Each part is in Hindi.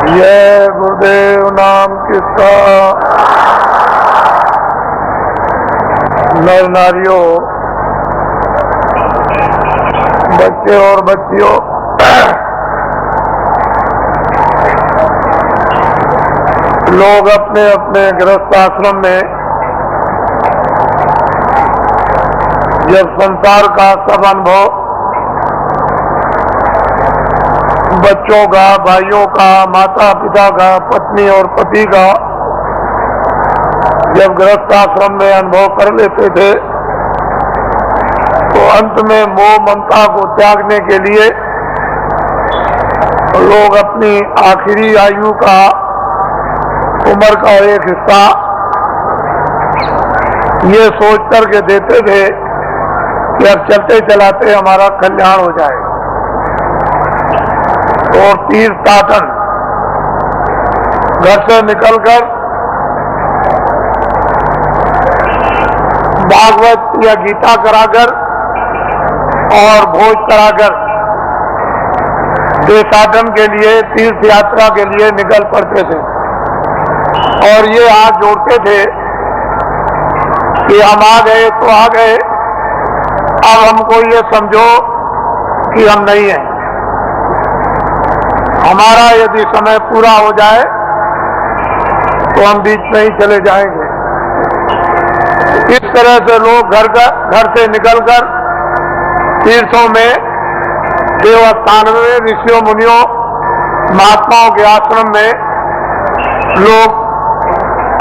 ये गुरुदेव नाम किसका। नर नारियों, बच्चे और बच्चियों, लोग अपने अपने गृहस्थ आश्रम में जब संसार का सब अनुभव बच्चों का, भाइयों का, माता पिता का, पत्नी और पति का जब गृहस्थ आश्रम में अनुभव कर लेते थे तो अंत में मोह ममता को त्यागने के लिए लोग अपनी आखिरी आयु का, उम्र का एक हिस्सा ये सोच करके देते थे कि अब चलते चलाते हमारा कल्याण हो जाए। और तीर्थाटन घर से निकलकर भागवत या गीता कराकर और भोज कराकर देशाटन के लिए, तीर्थ यात्रा के लिए निकल पड़ते थे और ये हाथ जोड़ते थे कि हम आ गए तो आ गए, अब हमको ये समझो कि हम नहीं हैं। हमारा यदि समय पूरा हो जाए तो हम बीच में ही चले जाएंगे। इस तरह से लोग घर से निकलकर तीर्थों में, देवस्थान में, ऋषियों मुनियों महात्माओं के आश्रम में लोग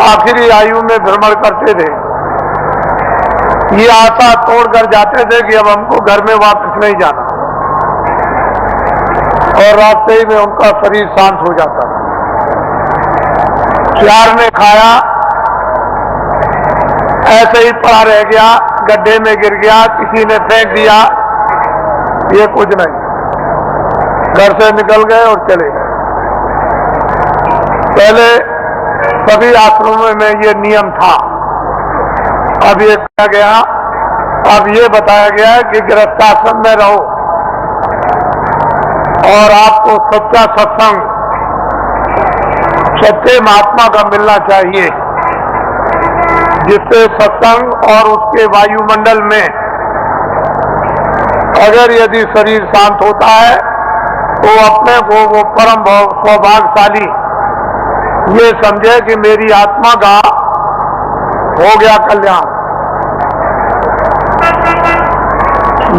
आखिरी आयु में भ्रमण करते थे। ये आशा तोड़कर जाते थे कि अब हमको घर में वापस नहीं जाना, और रास्ते ही में उनका शरीर शांत हो जाता। प्यार ने खाया, ऐसे ही पड़ा रह गया, गड्ढे में गिर गया, किसी ने फेंक दिया, ये कुछ नहीं, घर से निकल गए और चले गए। पहले सभी आश्रमों में ये नियम था, अब ये कहा गया, अब ये बताया गया है कि गृहस्थाश्रम में रहो और आपको सच्चा सत्संग, सच्चे महात्मा का मिलना चाहिए, जिससे सत्संग और उसके वायुमंडल में अगर यदि शरीर शांत होता है तो अपने को वो परम सौभाग्यशाली ये समझे कि मेरी आत्मा का हो गया कल्याण।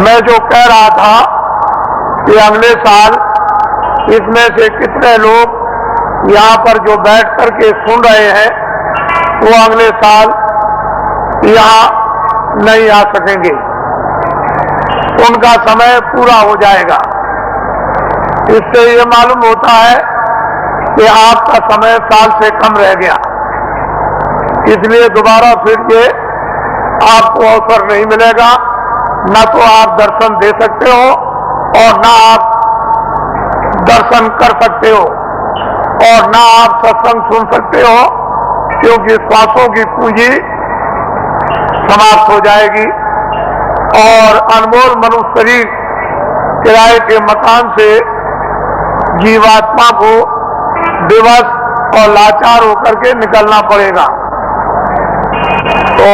मैं जो कह रहा था कि अगले साल इसमें से कितने लोग यहाँ पर जो बैठ करके सुन रहे हैं वो अगले साल यहाँ नहीं आ सकेंगे, उनका समय पूरा हो जाएगा। इससे ये मालूम होता है कि आपका समय साल से कम रह गया, इसलिए दोबारा फिर ये आपको अवसर नहीं मिलेगा। न तो आप दर्शन दे सकते हो और न आप दर्शन कर सकते हो और न आप सत्संग सुन सकते हो, क्योंकि श्वासों की पूंजी समाप्त हो जाएगी और अनमोल मनुष्य शरीर किराए के मकान से जीवात्मा को विवश और लाचार होकर के निकलना पड़ेगा। तो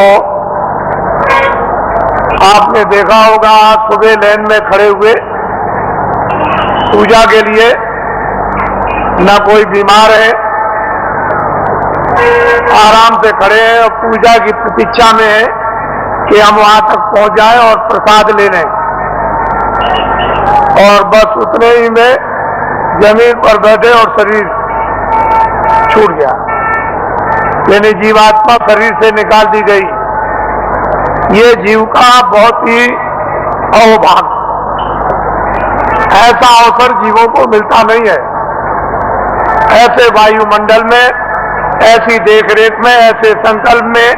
आपने देखा होगा, आज सुबह लाइन में खड़े हुए पूजा के लिए, न कोई बीमार है, आराम से खड़े हैं और पूजा की प्रतीक्षा में है कि हम वहां तक पहुंच जाएं और प्रसाद ले लें, और बस उतने ही में जमीन पर बैठे और शरीर छूट गया, यानी जीवात्मा शरीर से निकाल दी गई। ये जीव का बहुत ही अहोभाग्य, ऐसा अवसर जीवों को मिलता नहीं है। ऐसे वायुमंडल में, ऐसी देखरेख में, ऐसे संकल्प में,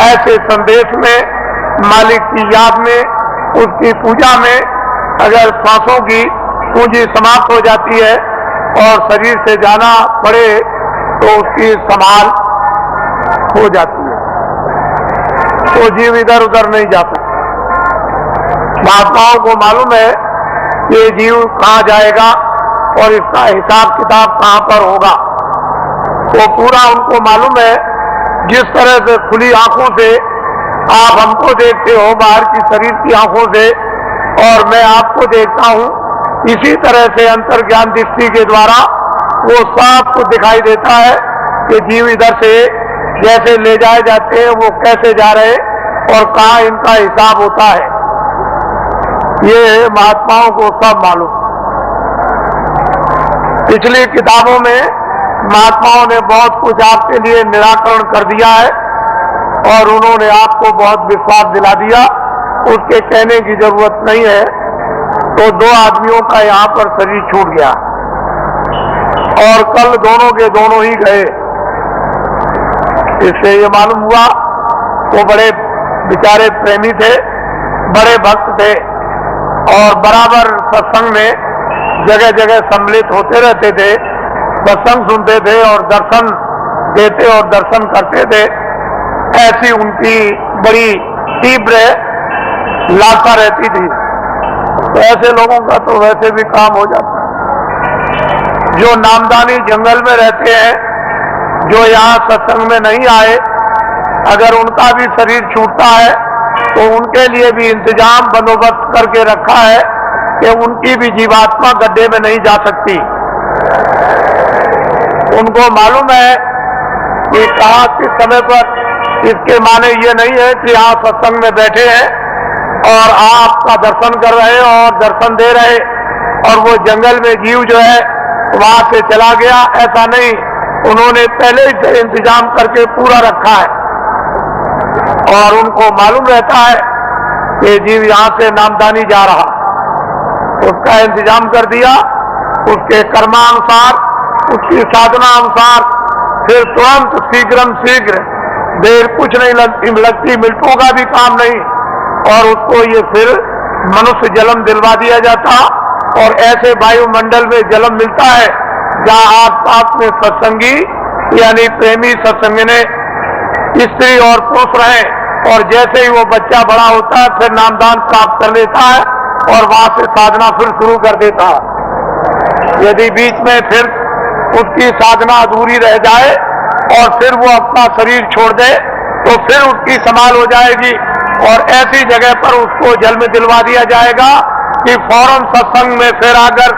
ऐसे संदेश में, मालिक की याद में, उसकी पूजा में अगर सांसों की पूंजी समाप्त हो जाती है और शरीर से जाना पड़े तो उसकी संभाल हो जाती है, तो जीव इधर उधर नहीं जाता। महात्माओं को मालूम है कि जीव कहाँ जाएगा और इसका हिसाब किताब कहां पर होगा। वो पूरा उनको मालूम है। जिस तरह से खुली आंखों से आप हमको देखते हो बाहर की शरीर की आंखों से, और मैं आपको देखता हूं, इसी तरह से अंतर्ज्ञान दृष्टि के द्वारा वो सब कुछ दिखाई देता है कि जीव इधर से जैसे ले जाए जाते हैं वो कैसे जा रहे और कहाँ इनका हिसाब होता है। ये महात्माओं को सब मालूम। पिछली किताबों में महात्माओं ने बहुत कुछ आपके लिए निराकरण कर दिया है और उन्होंने आपको बहुत विश्वास दिला दिया, उसके कहने की जरूरत नहीं है। तो दो आदमियों का यहाँ पर शरीर छूट गया और कल दोनों के दोनों ही गए। इससे ये मालूम हुआ वो बड़े बेचारे प्रेमी थे, बड़े भक्त थे और बराबर सत्संग में जगह जगह सम्मिलित होते रहते थे, सत्संग सुनते थे और दर्शन देते और दर्शन करते थे। ऐसी उनकी बड़ी तीव्र लालसा रहती थी। तो ऐसे लोगों का तो वैसे भी काम हो जाता है। जो नामदानी जंगल में रहते हैं, जो यहाँ सत्संग में नहीं आए, अगर उनका भी शरीर छूटता है तो उनके लिए भी इंतजाम बंदोबस्त करके रखा है कि उनकी भी जीवात्मा गड्ढे में नहीं जा सकती। उनको मालूम है कि कहाँ किस समय पर। इसके माने ये नहीं है कि आप सत्संग में बैठे हैं और आपका दर्शन कर रहे और दर्शन दे रहे और वो जंगल में जीव जो है वहां से चला गया, ऐसा नहीं। उन्होंने पहले ही से इंतजाम करके पूरा रखा है और उनको मालूम रहता है कि जीव यहाँ से नामदानी जा रहा, उसका इंतजाम कर दिया। उसके कर्मानुसार, उसकी साधना अनुसार फिर तुरंत शीघ्र देर कुछ नहीं लगती, मिनटों का भी काम नहीं, और उसको ये फिर मनुष्य जन्म दिलवा दिया जाता और ऐसे वायुमंडल में जन्म मिलता है जहाँ आस-पास में सत्संगी यानी प्रेमी सत्संगने स्त्री और पुरुष रहे, और जैसे ही वो बच्चा बड़ा होता है फिर नामदान प्राप्त कर लेता है और वहां से साधना फिर शुरू कर देता है। यदि बीच में फिर उसकी साधना अधूरी रह जाए और फिर वो अपना शरीर छोड़ दे तो फिर उसकी संभाल हो जाएगी और ऐसी जगह पर उसको जन्म दिलवा दिया जाएगा कि फौरन सत्संग में फिर आकर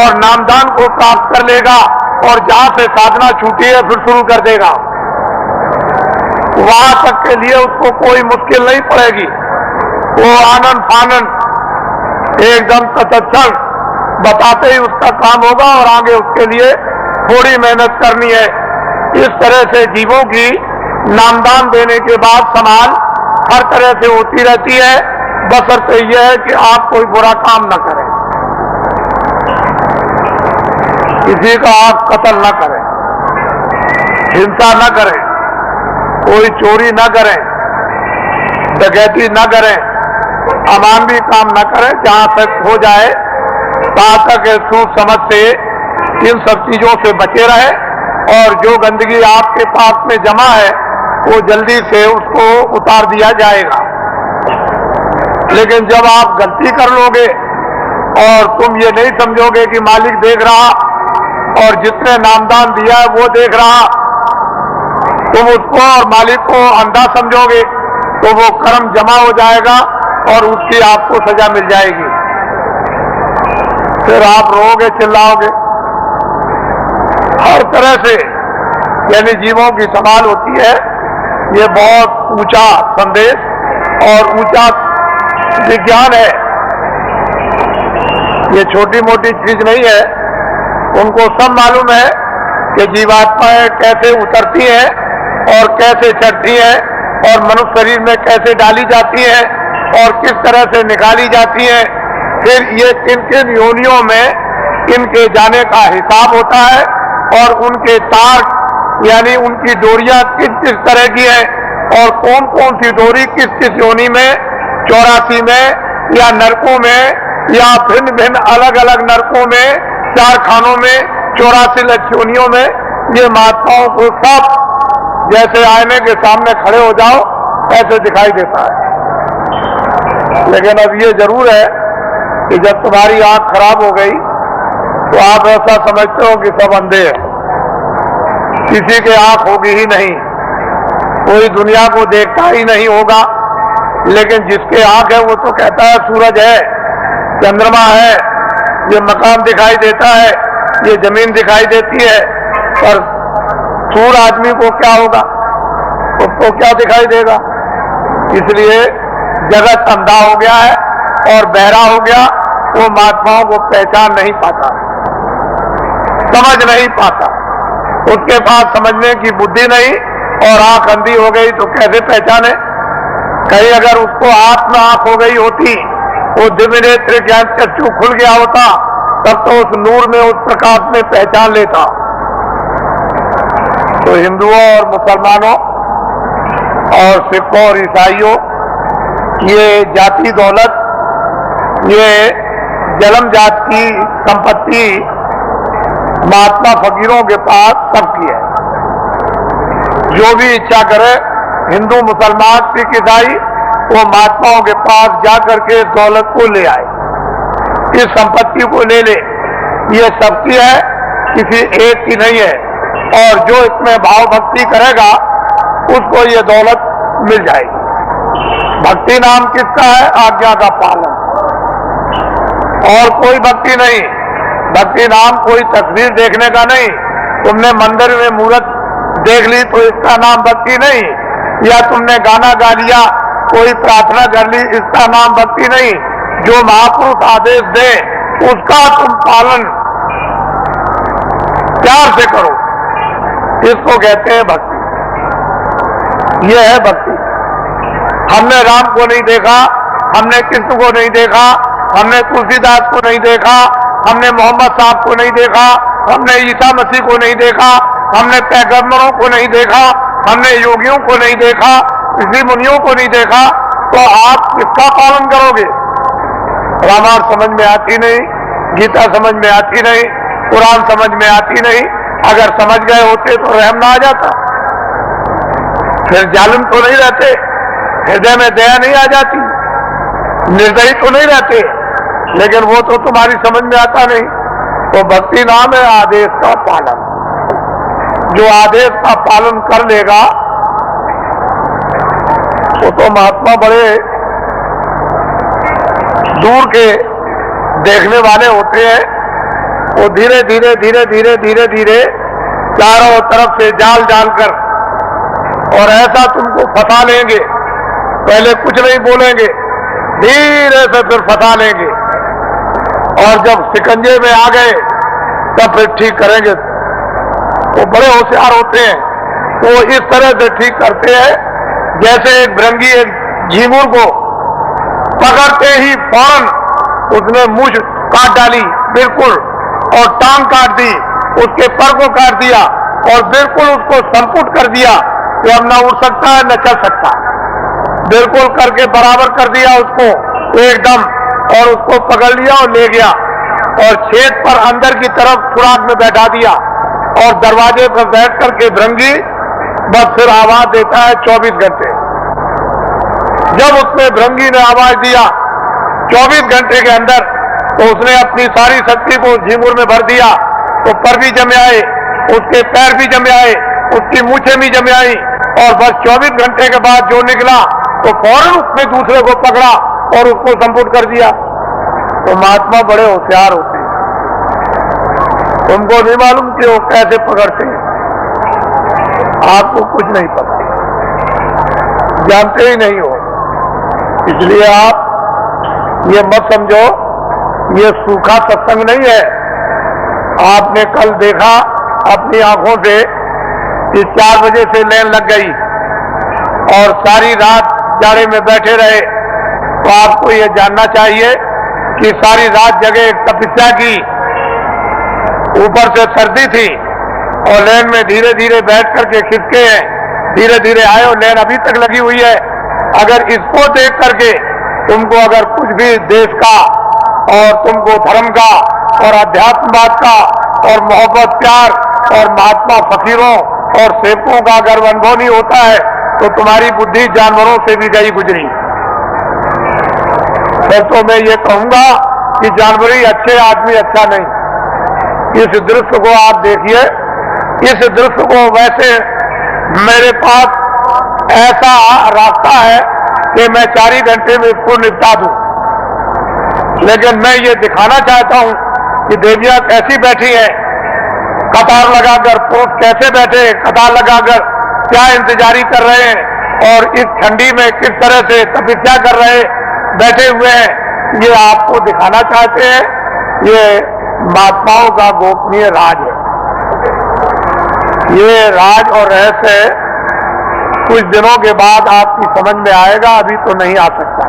और नामदान को प्राप्त कर लेगा और जहां से साधना छूटी है फिर शुरू कर देगा। वहां तक के लिए उसको कोई मुश्किल नहीं पड़ेगी। वो आनंद फानंद एकदम तत्क्षण बताते ही उसका काम होगा और आगे उसके लिए थोड़ी मेहनत करनी है। इस तरह से जीवों की नामदान देने के बाद संभाल हर तरह से होती रहती है, बशर्ते यह है कि आप कोई बुरा काम न करें, किसी का आप कत्ल न करें, हिंसा न करें, कोई चोरी न करें, डकैती न करें, अमानवीय काम न करें। जहां तक हो जाए तहां तक सोच समझ से इन सब चीजों से बचे रहे और जो गंदगी आपके पास में जमा है वो जल्दी से उसको उतार दिया जाएगा। लेकिन जब आप गलती कर लोगे और तुम ये नहीं समझोगे कि मालिक देख रहा और जिसने नामदान दिया है वो देख रहा, तुम उसको और मालिक को अंधा समझोगे तो वो कर्म जमा हो जाएगा और उसकी आपको सजा मिल जाएगी। फिर आप रोओगे, चिल्लाओगे। हर तरह से यानी जीवों की संभाल होती है। ये बहुत ऊंचा संदेश और ऊंचा विज्ञान है। ये छोटी मोटी चीज नहीं है। उनको सब मालूम है कि जीवात्माएं कैसे उतरती हैं और कैसे चढ़ती हैं और मनुष्य शरीर में कैसे डाली जाती हैं और किस तरह से निकाली जाती हैं। फिर ये किन किन योनियों में इनके जाने का हिसाब होता है और उनके तार यानी उनकी डोरियां किस किस तरह की है और कौन कौन सी डोरी किस किस योनि में, 84 में या नरकों में या भिन्न भिन्न अलग अलग नरकों में, 4 खानों में, 84 लाख योनियों में, ये महात्माओं को सब जैसे आईने के सामने खड़े हो जाओ ऐसे दिखाई देता है। लेकिन अब ये जरूर है कि जब तुम्हारी आंख खराब हो गई तो आप ऐसा समझते हो कि सब अंधे हैं, किसी के आंख होगी ही नहीं, कोई दुनिया को देखता ही नहीं होगा। लेकिन जिसके आंख है वो तो कहता है सूरज है, चंद्रमा है, ये मकान दिखाई देता है, ये जमीन दिखाई देती है, पर सूर आदमी को क्या होगा, उसको क्या दिखाई देगा। इसलिए जगत अंधा हो गया है और बहरा हो गया, वो महात्माओं को पहचान नहीं पाता, समझ नहीं पाता, उसके पास समझने की बुद्धि नहीं और आंख अंधी हो गई तो कैसे पहचाने। कहीं अगर उसको आत्म आंख हो गई होती, वो दिव्य नेत्र ज्ञान चक्षु खुल गया होता, तब तो उस नूर में, उस प्रकाश में पहचान लेता। तो हिंदुओं और मुसलमानों और सिखों और ईसाइयों ये जाति दौलत, ये जन्म जात की संपत्ति महात्मा फकीरों के पास सबकी है। जो भी इच्छा करे, हिंदू मुसलमान सिख ईसाई, वो महात्माओं के पास जाकर के दौलत को ले आए, इस संपत्ति को ले ले। ये सबकी है, किसी एक की नहीं है। और जो इसमें भाव भक्ति करेगा उसको ये दौलत मिल जाएगी। भक्ति नाम किसका है? आज्ञा का पालन, और कोई भक्ति नहीं। भक्ति नाम कोई तस्वीर देखने का नहीं। तुमने मंदिर में मूर्त देख ली तो इसका नाम भक्ति नहीं, या तुमने गाना गा लिया, कोई प्रार्थना कर ली, इसका नाम भक्ति नहीं। जो महापुरुष आदेश दे उसका तुम पालन प्यार से करो, इसको कहते हैं भक्ति। ये है भक्ति। हमने राम को नहीं देखा, हमने कृष्ण को नहीं देखा, हमने तुलसीदास को नहीं देखा, हमने मोहम्मद साहब को नहीं देखा, हमने ईसा मसीह को नहीं देखा, हमने पैगंबरों को नहीं देखा, हमने योगियों को नहीं देखा, ऋषि मुनियों को नहीं देखा, तो आप किसका पालन करोगे? रामायण समझ में आती नहीं, गीता समझ में आती नहीं, कुरान समझ में आती नहीं। अगर समझ गए होते तो रहम ना आ जाता, फिर जालिम तो नहीं रहते, हृदय में दया नहीं आ जाती, निर्दयी तो नहीं रहते। लेकिन वो तो तुम्हारी समझ में आता नहीं। तो भक्ति नाम है आदेश का पालन। जो आदेश का पालन कर लेगा वो तो महात्मा बड़े दूर के देखने वाले होते हैं। वो धीरे धीरे धीरे धीरे धीरे धीरे चारों तरफ से जाल डाल कर और ऐसा तुमको फंसा लेंगे। पहले कुछ नहीं बोलेंगे, धीरे से फिर फंसा लेंगे, और जब शिकंजे में आ गए तब फिर ठीक करेंगे। वो बड़े होशियार होते हैं, वो इस तरह से ठीक करते हैं जैसे एक भृंगी एक झींगुर को पकड़ते ही फौरन उसने मूंछ काट डाली बिल्कुल, और टांग काट दी, उसके पर को काट दिया और बिल्कुल उसको संपुट कर दिया कि अब न उड़ सकता है न चल सकता। बिल्कुल करके बराबर कर दिया उसको एकदम, और उसको पकड़ लिया और ले गया और छेद पर अंदर की तरफ सुराग में बैठा दिया, और दरवाजे पर बैठ करके भृंगी बस फिर आवाज देता है 24 घंटे। जब उसने भृंगी ने आवाज दिया 24 घंटे के अंदर, तो उसने अपनी सारी शक्ति को झींगुर में भर दिया, तो पर भी जमे आए, उसके पैर भी जमे आए, उसकी मूछें भी जमे आई, और बस 24 घंटे के बाद जो निकला तो फौरन उसने दूसरे को पकड़ा और उसको संपुट कर दिया। तो महात्मा बड़े होशियार होते हैं, तुमको नहीं मालूम कि वो कैसे पकड़ते हैं, आपको कुछ नहीं पता, जानते ही नहीं हो। इसलिए आप ये मत समझो ये सूखा सत्संग नहीं है। आपने कल देखा अपनी आंखों से कि 4 बजे से लाइन लग गई और सारी रात जाड़े में बैठे रहे, तो आपको ये जानना चाहिए कि सारी रात जगह तपस्या की, ऊपर से सर्दी थी और लाइन में धीरे धीरे बैठ करके खिसके हैं, धीरे धीरे आए और लाइन अभी तक लगी हुई है। अगर इसको देख करके तुमको अगर कुछ भी देश का और तुमको धर्म का और अध्यात्मवाद का और मोहब्बत प्यार और महात्मा फकीरों और सेवकों का अगर अनुभव नहीं होता है तो तुम्हारी बुद्धि जानवरों से भी गई गुजरी। फिर तो मैं ये कहूंगा कि जानवर ही अच्छे, आदमी अच्छा नहीं। इस दृश्य को आप देखिए। इस दृश्य को वैसे मेरे पास ऐसा रास्ता है कि मैं 4 ही घंटे में इसको निपटा दूं, लेकिन मैं ये दिखाना चाहता हूं कि देवियां कैसी बैठी हैं कतार लगाकर, पुरुष कैसे बैठे कतार लगाकर, क्या इंतजारी कर रहे हैं और इस ठंडी में किस तरह से तपस्या कर रहे बैठे हुए हैं, ये आपको दिखाना चाहते हैं। ये महात्माओं का गोपनीय राज है। ये राज और रहस्य कुछ दिनों के बाद आपकी समझ में आएगा, अभी तो नहीं आ सकता।